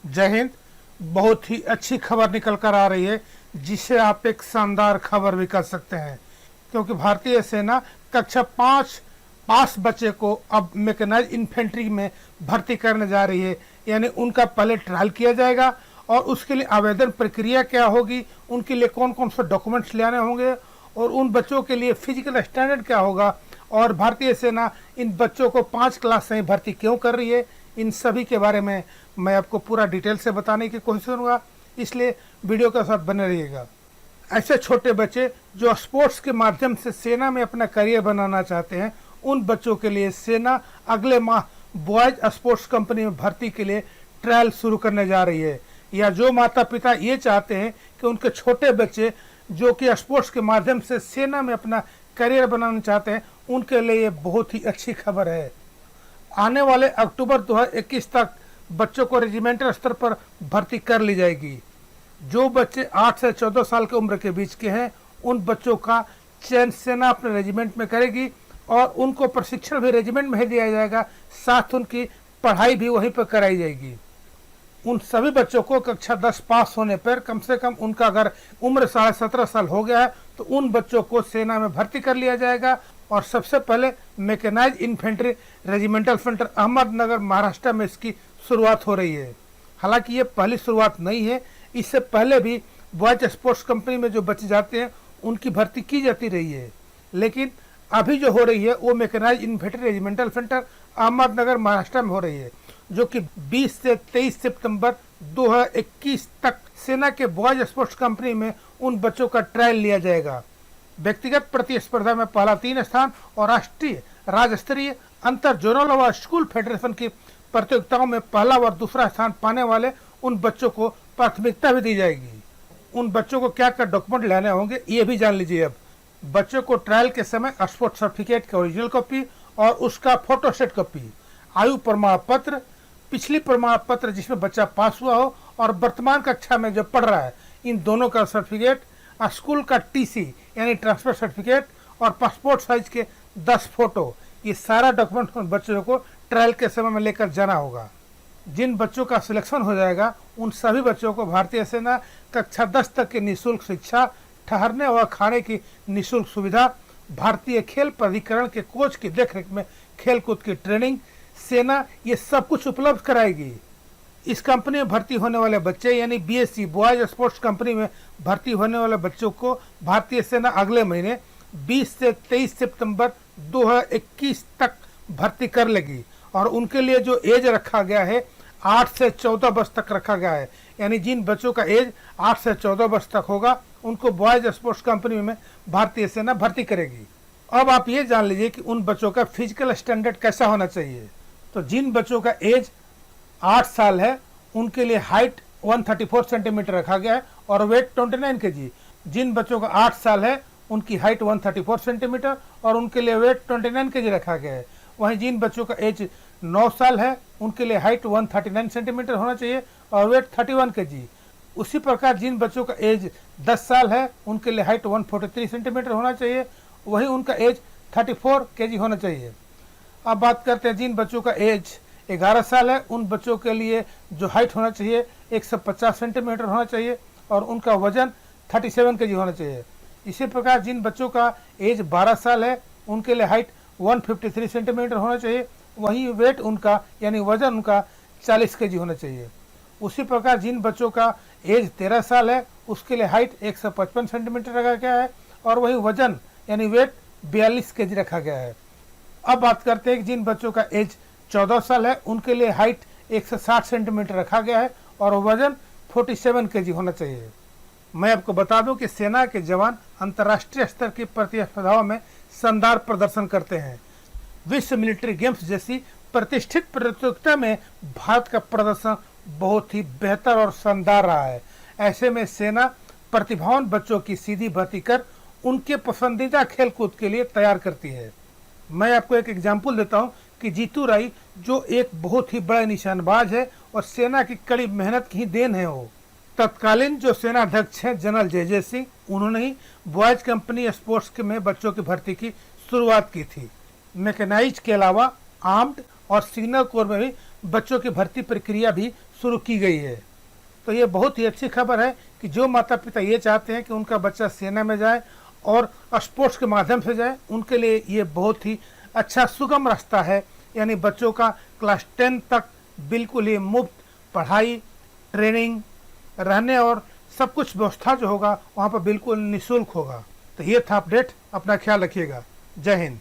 जय हिंद। बहुत ही अच्छी खबर निकल कर आ रही है जिसे आप एक शानदार खबर भी कर सकते हैं, क्योंकि भारतीय सेना कक्षा 5 पास बच्चे को अब मैकेनाइज्ड इन्फेंट्री में भर्ती करने जा रही है। यानी उनका पहले ट्रायल किया जाएगा और उसके लिए आवेदन प्रक्रिया क्या होगी, उनके लिए कौन कौन से डॉक्यूमेंट्स लाने होंगे और उन बच्चों के लिए फिजिकल स्टैंडर्ड क्या होगा, और भारतीय सेना इन बच्चों को 5 क्लास से भर्ती क्यों कर रही है, इन सभी के बारे में मैं आपको पूरा डिटेल से बताने की कोशिश करूँगा। इसलिए वीडियो के साथ बने रहिएगा। ऐसे छोटे बच्चे जो स्पोर्ट्स के माध्यम से सेना में अपना करियर बनाना चाहते हैं, उन बच्चों के लिए सेना अगले माह बॉयज स्पोर्ट्स कंपनी में भर्ती के लिए ट्रायल शुरू करने जा रही है। या जो माता पिता ये चाहते हैं कि उनके छोटे बच्चे जो कि स्पोर्ट्स के माध्यम से सेना में अपना करियर बनाना चाहते हैं, उनके लिए ये बहुत ही अच्छी खबर है। आने वाले अक्टूबर 2021 तक बच्चों को रेजिमेंटल स्तर पर भर्ती कर ली जाएगी। जो बच्चे 8 से 14 साल की उम्र के बीच के हैं, उन बच्चों का चयन सेना अपने रेजिमेंट में करेगी और उनको प्रशिक्षण भी रेजिमेंट में ही दिया जाएगा, साथ उनकी पढ़ाई भी वहीं पर कराई जाएगी। उन सभी बच्चों को कक्षा 10 पास होने पर कम से कम उनका अगर उम्र 17.5 साल हो गया है तो उन बच्चों को सेना में भर्ती कर लिया जाएगा। और सबसे पहले mechanised infantry regimental centre Ahmednagar Maharashtra में इसकी शुरुआत हो रही है। हालांकि ये पहली शुरुआत नहीं है, इससे पहले भी बॉयज स्पोर्ट्स कंपनी में जो बच्चे जाते हैं उनकी भर्ती की जाती रही है, लेकिन अभी जो हो रही है वो mechanised infantry regimental centre Ahmednagar Maharashtra में हो रही है, जो कि 20 से 23 सितंबर 2021 तक सेना के बॉयज स्पोर्ट्स कंपनी में उन बच्चों का ट्रायल लिया जाएगा। व्यक्तिगत प्रतिस्पर्धा में पहला 3 स्थान और राष्ट्रीय राज्य स्तरीय अंतर जोनल व स्कूल फेडरेशन की प्रतियोगिताओं में पहला व दूसरा स्थान पाने वाले उन बच्चों को प्राथमिकता भी दी जाएगी। उन बच्चों को क्या क्या डॉक्यूमेंट लाने होंगे ये भी जान लीजिए। अब बच्चों को ट्रायल के समय स्पोर्ट्स सर्टिफिकेट की ओरिजिनल कॉपी और उसका फोटोस्टेट कॉपी, आयु प्रमाण पत्र, पिछली प्रमाण पत्र जिसमें बच्चा पास हुआ हो और वर्तमान कक्षा में जो पढ़ रहा है, इन दोनों का सर्टिफिकेट, स्कूल का टीसी यानी ट्रांसफर सर्टिफिकेट और पासपोर्ट साइज के 10 फोटो, ये सारा डॉक्यूमेंट बच्चों को ट्रायल के समय में लेकर जाना होगा। जिन बच्चों का सिलेक्शन हो जाएगा उन सभी बच्चों को भारतीय सेना कक्षा 10 तक की निःशुल्क शिक्षा, ठहरने व खाने की निःशुल्क सुविधा, भारतीय खेल प्राधिकरण के कोच की देखरेख में खेलकूद की ट्रेनिंग, सेना ये सब कुछ उपलब्ध कराएगी। इस कंपनी में भर्ती होने वाले बच्चे यानी बीएससी बॉयज स्पोर्ट्स कंपनी में भर्ती होने वाले बच्चों को भारतीय सेना अगले महीने 20 से 23 सितंबर 2021 तक भर्ती कर लेगी। और उनके लिए जो एज रखा गया है 8 से 14 वर्ष तक रखा गया है, यानी जिन बच्चों का एज 8 से 14 वर्ष तक होगा उनको बॉयज स्पोर्ट्स कंपनी में भारतीय सेना भर्ती करेगी। अब आप ये जान लीजिए कि उन बच्चों का फिजिकल स्टैंडर्ड कैसा होना चाहिए। तो जिन बच्चों का एज 8 साल है उनके लिए हाइट 134 सेंटीमीटर रखा गया है और वेट 29 kg। जिन बच्चों का 8 साल है उनकी हाइट 134 सेंटीमीटर और उनके लिए वेट 29 kg रखा गया है। वहीं जिन बच्चों का एज 9 साल है उनके लिए हाइट 139 सेंटीमीटर होना चाहिए और वेट 31 kg। उसी प्रकार जिन बच्चों का एज 10 साल है उनके लिए हाइट 143 सेंटीमीटर होना चाहिए, वहीं उनका एज 34 kg होना चाहिए। अब बात करते हैं जिन बच्चों का एज 11 साल है, उन बच्चों के लिए जो हाइट होना चाहिए 150 सेंटीमीटर होना चाहिए और उनका वजन 37 kg होना चाहिए। इसी प्रकार जिन बच्चों का एज 12 साल है उनके लिए हाइट 153 सेंटीमीटर होना चाहिए, वहीं वेट उनका यानी वजन उनका 40 kg होना चाहिए। उसी प्रकार जिन बच्चों का एज 13 साल है उसके लिए हाइट 155 सेंटीमीटर रखा गया है और वहीं वजन यानी वेट 42 kg रखा गया है। अब बात करते हैं कि जिन बच्चों का एज 14 साल है उनके लिए हाइट 160 सेंटीमीटर रखा गया है और वजन 47 kg होना चाहिए। मैं आपको बता दूं कि सेना के जवान अंतर्राष्ट्रीय स्तर की प्रतिस्पर्धाओं में शानदार प्रदर्शन करते हैं। विश्व मिलिट्री गेम्स जैसी प्रतिष्ठित प्रतियोगिता में भारत का प्रदर्शन बहुत ही बेहतर और शानदार रहा है। ऐसे में सेना प्रतिभावान बच्चों की सीधी भर्ती कर उनके पसंदीदा खेलकूद के लिए तैयार करती है। मैं आपको एक एग्जाम्पल देता हूं कि जीतू राय जो एक बहुत ही बड़ा निशानबाज है और सेना की कड़ी मेहनत की ही देन है। वो तत्कालीन जो सेना अध्यक्ष हैं जनरल जे सिंह, उन्होंने ही बॉयज कंपनी स्पोर्ट्स में बच्चों की भर्ती की शुरुआत की थी। मैकेनाइज्ड के अलावा आर्म्ड और सिग्नल कोर में भी बच्चों की भर्ती प्रक्रिया भी शुरू की गई है। तो ये बहुत ही अच्छी खबर है कि जो माता पिता ये चाहते हैं कि उनका बच्चा सेना में जाए और स्पोर्ट्स के माध्यम से जाए, उनके लिए ये बहुत ही अच्छा सुगम रास्ता है। यानी बच्चों का क्लास 10 तक बिल्कुल ही मुफ्त पढ़ाई, ट्रेनिंग, रहने और सब कुछ व्यवस्था जो होगा वहाँ पर बिल्कुल निःशुल्क होगा। तो ये था अपडेट। अपना ख्याल रखिएगा। जय हिंद।